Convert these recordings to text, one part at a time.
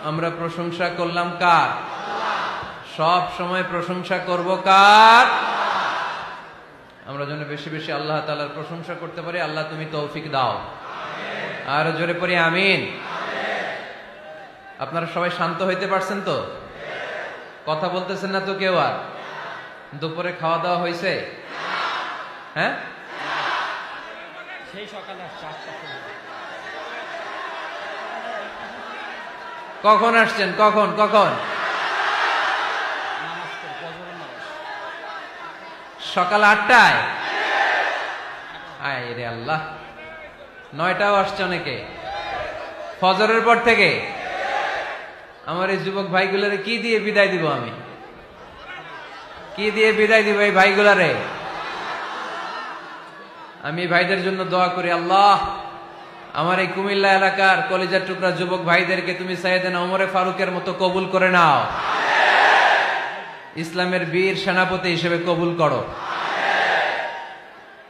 আমরা প্রশংসা করলাম কার? সব সময় প্রশংসা করব কার? আমরা যেন বেশি বেশি আল্লাহ তাআলার প্রশংসা করতে পারি। আল্লাহ তুমি তৌফিক দাও। আর জোরে পড়ি আমিন। আপনারা সবাই শান্ত হইতে পারছেন তো? কথা বলতেছেন না তো কেউ? আর দুপুরে খাওয়া দাওয়া হয়েছে? হ্যাঁ, সেই সকালে কখন আসছেন? কখন কখন? সকাল 8টায়? আয় রে আল্লাহ, 9টাও আসছে অনেকে ফজরের পর থেকে। আমার এই যুবক ভাইগুলারে কি দিয়ে বিদায় দিব? আমি কি দিয়ে বিদায় দিব এই ভাইগুলারে? আমি ভাইদের জন্য দোয়া করি, আল্লাহ আমার এই কুমিল্লা এলাকার কলিজার টুকরা যুবক ভাইদেরকে তুমি সাইয়েদনা ওমরে ফারুকের মতো কবুল করে নাও। ইসলামের বীর সেনাপতি হিসেবে কবুল করো।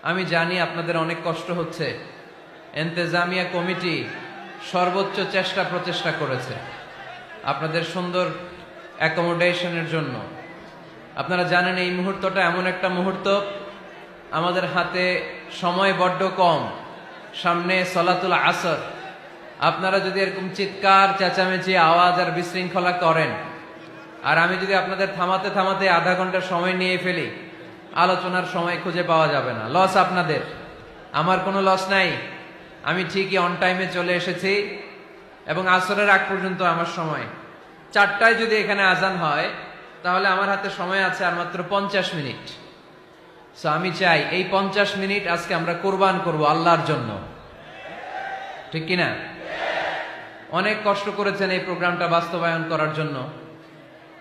আমি জানি আপনাদের অনেক কষ্ট হচ্ছে। ইন্তেজামিয়া কমিটি সর্বোচ্চ চেষ্টা প্রচেষ্টা করেছে আপনাদের সুন্দর অ্যাকোমোডেশনের জন্য। আপনারা জানেন এই মুহূর্তটা এমন একটা মুহূর্ত, আমাদের হাতে সময় বড্ড কম, সামনে সলাতুল আসর। আপনারা যদি এরকম চিৎকার চেঁচামেচি আওয়াজ আর বিশৃঙ্খলা করেন, আর আমি যদি আপনাদের থামাতে থামাতে আধা ঘন্টা সময় নিয়ে ফেলি, আলোচনার সময় খুঁজে পাওয়া যাবে না। লস আপনাদের, আমার কোনো লস নাই। আমি ঠিকই অন টাইমে চলে এসেছি এবং আসরের আগ পর্যন্ত আমার সময়। 4টায় যদি এখানে আজান হয় তাহলে আমার হাতে সময় আছে আর মাত্র 50 মিনিট। সো আমি চাই এই 50 মিনিট আজকে আমরা কোরবান করব আল্লাহর জন্য, ঠিক কিনা? অনেক কষ্ট করেছেন এই প্রোগ্রামটা বাস্তবায়ন করার জন্য।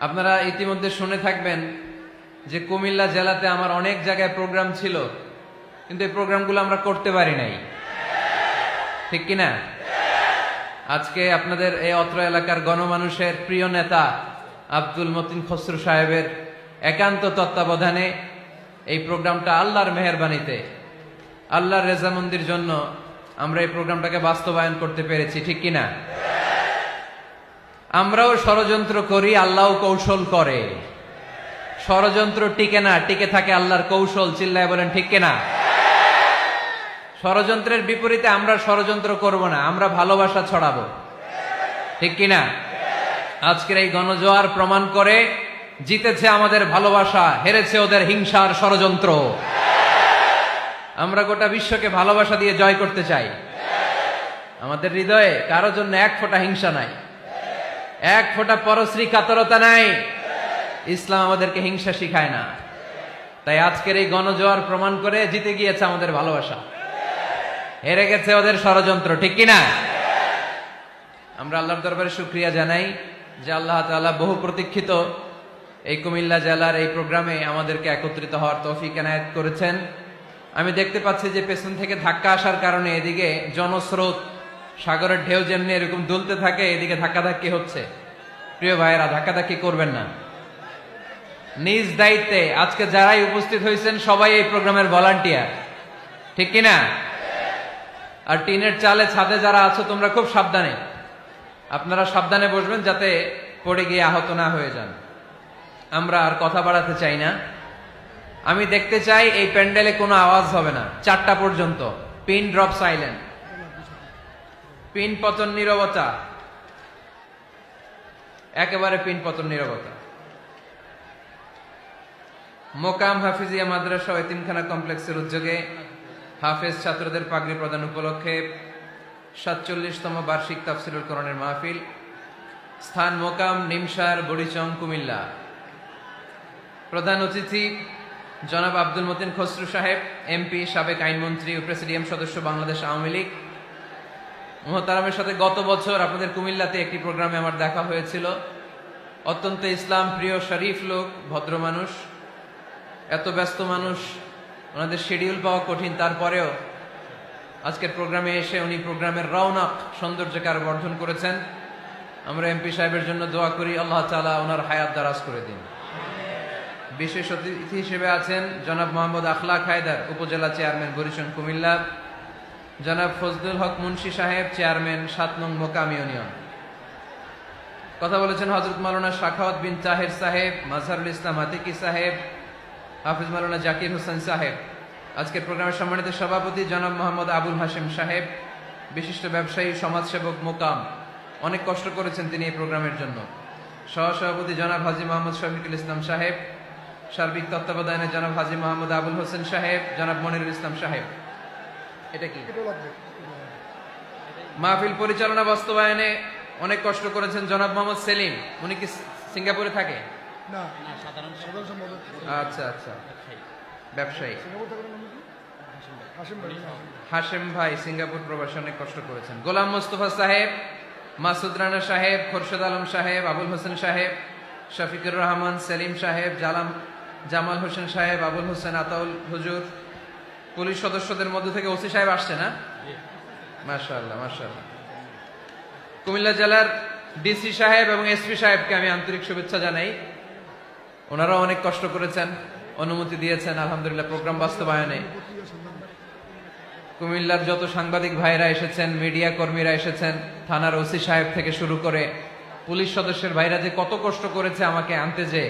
আপনারা ইতিমধ্যে শুনে থাকবেন যে কুমিল্লা জেলাতে আমার অনেক জায়গায় প্রোগ্রাম ছিল, কিন্তু এই প্রোগ্রামগুলো আমরা করতে পারি নাই, ঠিক কিনা? আজকে আপনাদের এই অত্র এলাকার গণমানুষের প্রিয় নেতা আব্দুল মতিন খসরু সাহেবের একান্ত তত্ত্বাবধানে এই প্রোগ্রামটা আল্লাহর মেহেরবানিতে, আল্লাহর রেজামন্দির জন্য আমরা এই প্রোগ্রামটাকে বাস্তবায়ন করতে পেরেছি, ঠিক কিনা? আমরাও ষড়যন্ত্র করি, আল্লাহও কৌশল করে। ষড়যন্ত্র টিকে না, টিকে থাকে আল্লাহর কৌশল। চিল্লায় বলেন ঠিক কিনা? ষড়যন্ত্রের বিপরীতে আমরা ষড়যন্ত্র করব না, আমরা ভালোবাসা ছড়াবো, ঠিক কিনা? আজকের এই গণজোয়ার প্রমাণ করে জিতেছে আমাদের ভালোবাসা, হেরেছে ওদের হিংসার ষড়যন্ত্র। আমরা গোটা বিশ্বকে ভালোবাসা দিয়ে জয় করতে চাই। আমাদের হৃদয়ে কারো জন্য এক ফোঁটা হিংসা নাই, এক ফোঁটা পরশ্রী কাতরতা নাই। ইসলাম আমাদেরকে হিংসা শিখায় না। তাই আজকের এই গণজোয়ার প্রমাণ করে জিতে গিয়েছে আমাদের ভালোবাসা, হেরে গেছে ওদের ষড়যন্ত্র, ঠিক কিনা? আমরা আল্লাহর দরবারে শুকরিয়া জানাই যে আল্লাহ তাআলা বহু প্রতীক্ষিত এই কুমিল্লা জেলার এই প্রোগ্রামে আমাদেরকে একত্রিত হওয়ার তৌফিক এনায়েত করেছেন। আমি দেখতে পাচ্ছি যে পেছন থেকে ধাক্কা আসার কারণে এদিকে জনস্রোত, সাগরের ঢেউ যেমনি এরকম দুলতে থাকে, এদিকে ধাক্কাধাক্কি হচ্ছে। প্রিয় ভাইয়েরা, ধাক্কাধাক্কি করবেন না। নিজ দায়িত্বে আজকে যারাই উপস্থিত হয়েছেন সবাই এই প্রোগ্রামের ভলান্টিয়ার, ঠিক কিনা? আর টিনের চালে ছাদে যারা আছো তোমরা খুব সাবধানে, আপনারা সাবধানে বসবেন যাতে পড়ে গিয়ে আহত না হয়ে যান। আমরা আর কথা বাড়াতে চাই না। আমি দেখতে চাই এই প্যান্ডেলে কোনো আওয়াজ হবে না 4টা পর্যন্ত। পিন ড্রপ সাইলেন্ট, পিন পতন নীরবতা, একেবারে পিন পতন নীরবতা। মোকাম হাফিজিয়া মাদ্রাসা ও এতিমখানা কমপ্লেক্সের উদ্যোগে হাফেজ ছাত্রদের পাগড়ি প্রদান উপলক্ষে 47তম বার্ষিক তাফসীরুল কোরআনের মাহফিল। স্থান মোকাম নিমসার বড়িচং কুমিল্লা। প্রধান অতিথি জনাব আব্দুল মতিন খসরু সাহেব, এমপি, সাবেক আইনমন্ত্রী ও প্রেসিডিয়াম সদস্য, বাংলাদেশ আওয়ামী লীগ। মুহতারামের সাথে গত বছর আপনাদের কুমিল্লাতে একটি প্রোগ্রামে আমার দেখা হয়েছিল। অত্যন্ত ইসলাম প্রিয়, শরীফ লোক, ভদ্র মানুষ। এত ব্যস্ত মানুষ, ওনাদের শিডিউল পাওয়া কঠিন, তারপরেও আজকের প্রোগ্রামে এসে উনি প্রোগ্রামের রওনাক সৌন্দর্যকে আরো বর্ধন করেছেন। আমরা এমপি সাহেবের জন্য দোয়া করি, আল্লাহ তাআলা ওনার হায়াত দারাজ করে দিন। বিশেষ অতিথি হিসেবে আছেন জনাব মোহাম্মদ আখলাক হায়দার, উপজেলা চেয়ারম্যান, বরিশাল কুমিল্লা। জনাব ফজলুল হক মুন্সি সাহেব, চেয়ারম্যান, 7 নং মোকাম ইউনিয়ন। কথা বলেছেন হযরত মাওলানা শাখাওয়াত বিন তাহের সাহেব, মাজহারুল ইসলাম আতিকি সাহেব, হাফিজ মাওলানা জাকির হোসেন সাহেব। আজকের প্রোগ্রামের সম্মানিত সভাপতি জনাব মোহাম্মদ আবুল হাশেম সাহেব, বিশিষ্ট ব্যবসায়ী, সমাজসেবক, মোকাম, অনেক কষ্ট করেছেন তিনি এই প্রোগ্রামের জন্য। সহসভাপতি জনাব হাজী মোহাম্মদ শফিকুল ইসলাম সাহেব, সার্বিক তত্ত্বাবধানে জনাব হাজী মোহাম্মদ আবুল হোসেন সাহেব, জনাব মনিরুল ইসলাম সাহেব। এটা কি মাহফিল পরিচালনা বাস্তবায়নে অনেক কষ্ট করেছেন জনাব মোহাম্মদ সেলিম। উনি কি সিঙ্গাপুরে থাকে? না, সাধারণ সম্পাদক। আচ্ছা আচ্ছা, ব্যবসায়ী হাশিম ভাই। হাশেম ভাই সিঙ্গাপুর প্রবাসে অনেক কষ্ট করেছেন। গোলাম মোস্তফা সাহেব, মাসুদ রানা সাহেব, খোরশেদ আলম সাহেব, আবুল হোসেন সাহেব, শফিকুর রহমান, সেলিম সাহেব, জামাল হোসেন সাহেব, আবুল হোসেন, আতাউল হুজুর। পুলিশ সদস্যদের মধ্যে থেকে ওসি সাহেব আসছে না? মাশাআল্লাহ মাশাআল্লাহ। কুমিল্লা জেলার ডিসি সাহেব এবং এসপি সাহেবকে আমি আন্তরিক শুভেচ্ছা জানাই। ওনারাও অনেক কষ্ট করেছেন, অনুমতি দিয়েছেন আলহামদুলিল্লাহ প্রোগ্রাম বাস্তবায়নে। কুমিল্লার যত সাংবাদিক ভাইরা এসেছেন, মিডিয়া কর্মীরা এসেছেন, থানার ওসি সাহেব থেকে শুরু করে পুলিশ সদস্যের ভাইরা যে কত কষ্ট করেছে আমাকে আনতে, যে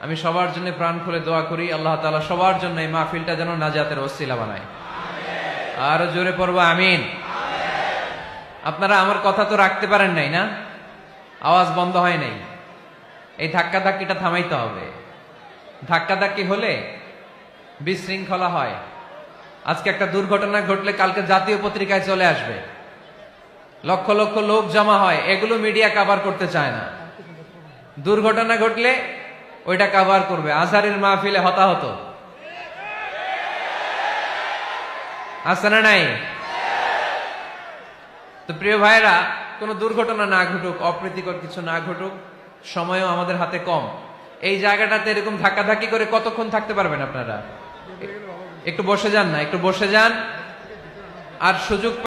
আমি সবার জন্য প্রাণ খুলে দোয়া করি আল্লাহ তাআলা সবার জন্য এই মাহফিলটা যেন নাজাতের ওসিলা বানায়। আরো জোরে পড়বো আমিন। আপনারা আমার কথা তো রাখতে পারেন নাই না? আওয়াজ বন্ধ হয় নাই। এই ধাক্কাধাক্কিটা থামাইতে হবে। ধাক্কাধাক্কি হলে বিশৃঙ্খলা হয়। আজকে একটা দুর্ঘটনা ঘটলে কালকে জাতীয় পত্রিকায় চলে আসবে, লক্ষ লক্ষ লোক জমা হয়, এগুলো মিডিয়া কভার করতে চায় না। দুর্ঘটনা ঘটলে ওইটা কভার করবে। আজহারের মাহফিলে হতাহত আছে না নাই? তো প্রিয় ভাইরা, কোনো দুর্ঘটনা না ঘটুক, অপ্রীতিকর কিছু না ঘটুক, সময়ও আমাদের হাতে কম। এই জায়গাটাতে এরকম ধাক্কাধাক্কি করে কতক্ষণ থাকতে পারবেন আপনারা? একটু বসে যান না, একটু বসে যান। আর সুযোগ